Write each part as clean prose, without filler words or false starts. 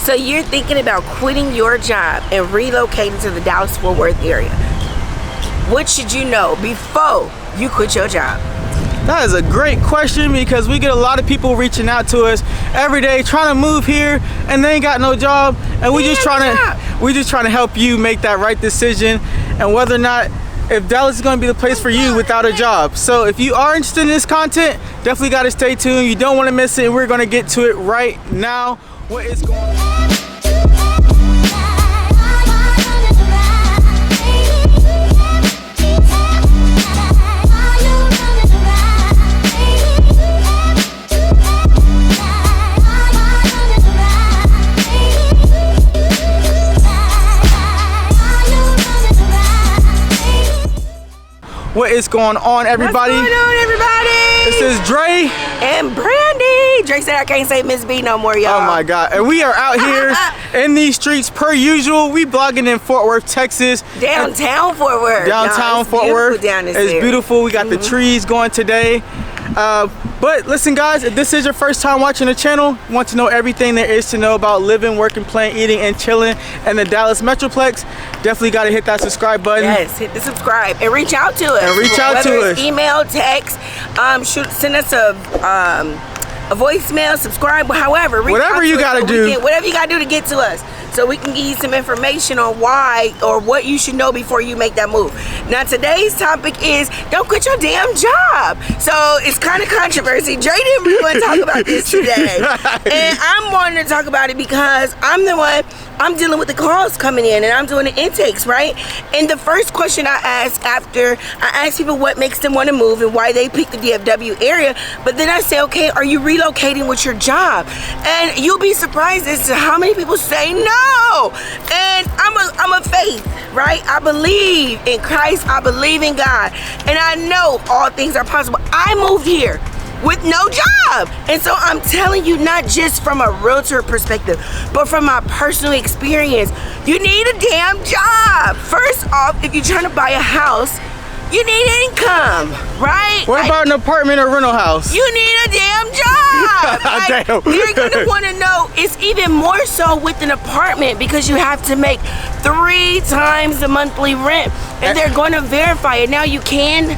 So you're thinking about quitting your job and relocating to the Dallas-Fort Worth area. What should you know before you quit your job? That is a great question, because we get a lot of people reaching out to us every day trying to move here and they ain't got no job, and we just trying to help you make that right decision, and whether or not if Dallas is going to be the place for you without a job. So if you are interested in this content, definitely got to stay tuned. You don't want to miss it, and we're going to get to it right now. What is going on? What is going on, everybody? What's going on, everybody? This is Dre and Brandy. Dre said I can't say Miss B no more, y'all. Oh my God. And we are out here in these streets per usual. We blogging in Fort Worth, Texas. Downtown Fort Worth. Downtown Fort Worth. It's beautiful. We got the trees going today. But listen, guys, if this is your first time watching the channel, want to know everything there is to know about living, working, playing, eating, and chilling in the Dallas Metroplex, definitely got to hit that subscribe button. Yes, hit the subscribe and reach out to us. Whether it's email, text, send us a voicemail, subscribe, however. Whatever you got to do. Whatever you got to do to get to us, so we can give you some information on why or what you should know before you make that move. Now today's topic is don't quit your damn job. So it's kind of controversy. Dre didn't really want to talk about this today. And I'm wanting to talk about it because I'm dealing with the calls coming in and I'm doing the intakes, right? And the first question I ask after, I ask people what makes them want to move and why they pick the DFW area. But then I say, okay, are you relocating with your job? And you'll be surprised as to how many people say no. And I'm a faith, right? I believe in Christ, I believe in God, and I know all things are possible. I moved here with no job, and so I'm telling you, not just from a realtor perspective, but from my personal experience, you need a damn job. First off, if you're trying to buy a house, you need income, right? What about an apartment or rental house? You need a damn job. Damn. You're gonna want to know. It's even more so with an apartment because you have to make 3 times the monthly rent, and they're going to verify it. Now you can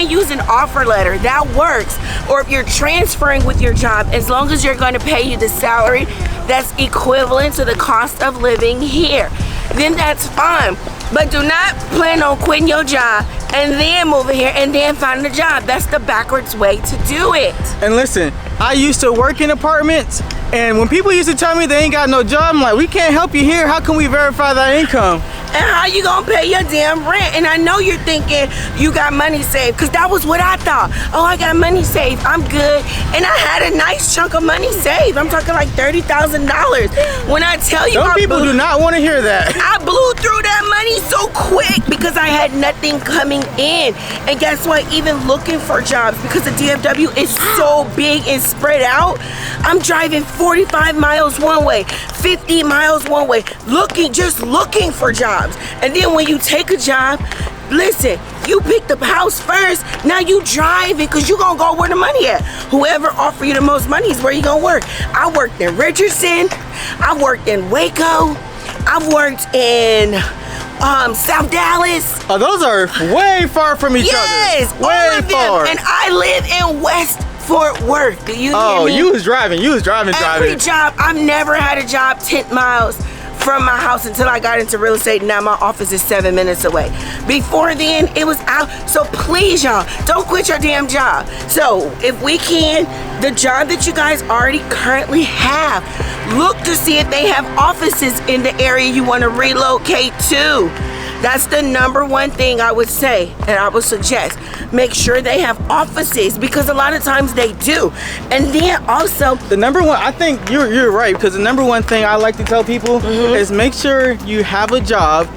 use an offer letter. That works. Or if you're transferring with your job, as long as you're going to pay you the salary that's equivalent to the cost of living here, then that's fine. But do not plan on quitting your job and then moving here and then finding a job. That's the backwards way to do it. And listen, I used to work in apartments, and when people used to tell me they ain't got no job, I'm like, we can't help you here. How can we verify that income? And how you gonna pay your damn rent? And I know you're thinking you got money saved, because that was what I thought. Oh, I got money saved, I'm good. And I had a nice chunk of money saved. I'm talking like $30,000. When I tell you, some people do not want to hear that. I blew through that money so quick because I had nothing coming in. And guess what? Even looking for jobs, because the DFW is so big and spread out, I'm driving 45 miles one way, 50 miles one way, just looking for jobs. And then when you take a job, listen, you pick the house first, now you drive it, because you gonna go where the money at. Whoever offer you the most money is where you gonna work. I worked in Richardson, I worked in Waco, I've worked in South Dallas. Oh, those are way far from each other. Yes, way far. And I live in West Fort Worth. Do you hear me? You was driving. Every job, I've never had a job 10 miles from my house until I got into real estate. Now my office is 7 minutes away. Before then, it was out. So please, y'all, don't quit your damn job. So if we can, the job that you guys already currently have, look to see if they have offices in the area you want to relocate to. That's the #1 thing I would say, and I would suggest. Make sure they have offices, because a lot of times they do. And then also, the #1, I think you're right, because the #1 thing I like to tell people is make sure you have a job,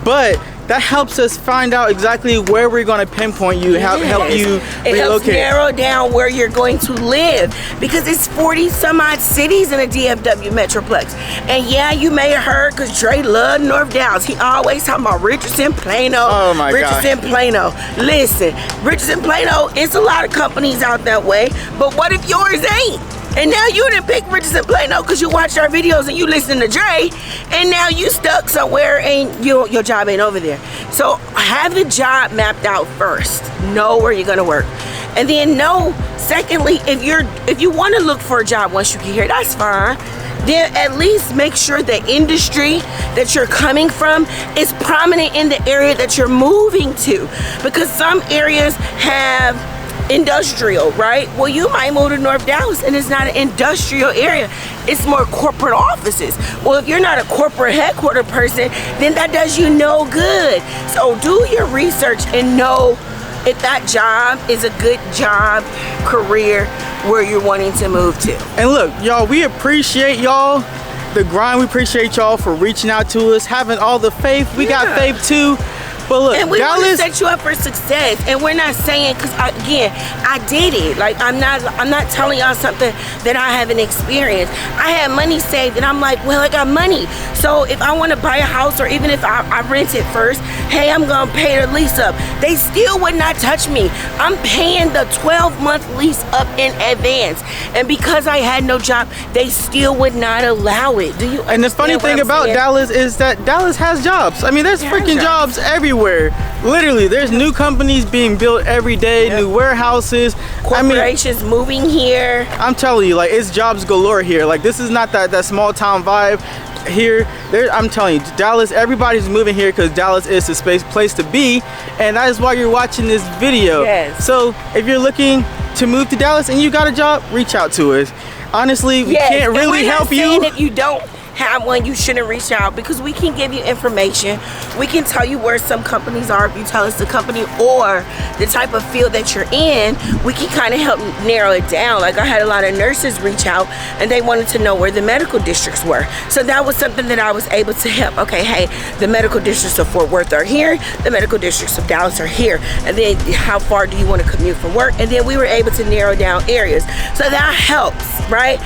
but that helps us find out exactly where we're going to pinpoint you, help you relocate. It helps narrow down where you're going to live, because it's 40 some odd cities in the DFW Metroplex. And yeah, you may have heard, because Dre loved North Dallas. He always talking about Richardson, Plano. Oh my God. Richardson, Plano. Listen, Richardson, Plano, it's a lot of companies out that way, but what if yours ain't? And now you done pick Riches and Plano because you watched our videos and you listen to Dre, and now you stuck somewhere and your job ain't over there. So have the job mapped out first. Know where you're gonna work. And then know, secondly, if you want to look for a job once you get here, that's fine. Then at least make sure the industry that you're coming from is prominent in the area that you're moving to. Because some areas have industrial, right? Well, you might move to North Dallas and it's not an industrial area. It's more corporate offices. Well, if you're not a corporate headquarter person, then that does you no good. So do your research and know if that job is a good job, career, where you're wanting to move to. And look, y'all, we appreciate y'all, the grind. We appreciate y'all for reaching out to us, having all the faith. We got faith too. But look, and we want to Dallas, set you up for success. And we're not saying, because again, I did it. Like, I'm not telling y'all something that I haven't experienced. I had money saved and I'm like, well, I got money. So if I want to buy a house, or even if I rent it first, hey, I'm gonna pay the lease up. They still would not touch me. I'm paying the 12-month lease up in advance. And because I had no job, they still would not allow it. Do you? And the funny thing about Dallas is that Dallas has jobs. I mean, there's freaking jobs everywhere. Literally, there's new companies being built every day, new warehouses, corporations moving here. I'm telling you, like, it's jobs galore here. Like, this is not that small town vibe here. I'm telling you, Dallas, everybody's moving here because Dallas is the place to be, and that is why you're watching this video. Yes. So if you're looking to move to Dallas and you got a job, reach out to us. Honestly, we can't really help you. If you don't have one, you shouldn't reach out, because we can give you information. We can tell you where some companies are if you tell us the company or the type of field that you're in. We can kind of help narrow it down. Like, I had a lot of nurses reach out and they wanted to know where the medical districts were. So that was something that I was able to help. Okay, hey, the medical districts of Fort Worth are here, the medical districts of Dallas are here, and then how far do you want to commute from work? And then we were able to narrow down areas. So that helps, right?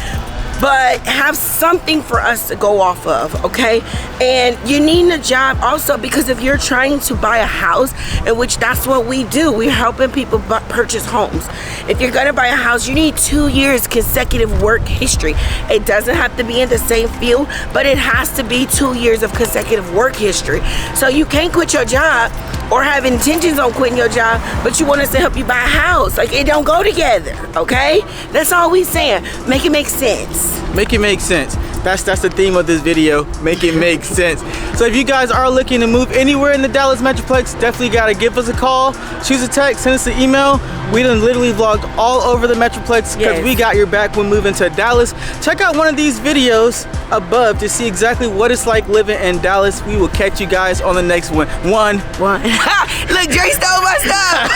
But have something for us to go off of, okay? And you need a job also, because if you're trying to buy a house, in which that's what we do, we're helping people purchase homes. If you're gonna buy a house, you need 2 years consecutive work history. It doesn't have to be in the same field, but it has to be 2 years of consecutive work history. So you can't quit your job or have intentions on quitting your job, but you want us to help you buy a house. Like, it don't go together, okay? That's all we saying. Make it make sense. Make it make sense. That's the theme of this video. Make it make sense. So if you guys are looking to move anywhere in the Dallas Metroplex, definitely gotta give us a call, choose a text, send us an email. We done literally vlogged all over the Metroplex because we got your back when moving to Dallas. Check out one of these videos above to see exactly what it's like living in Dallas. We will catch you guys on the next one. Look, Dre stole my stuff.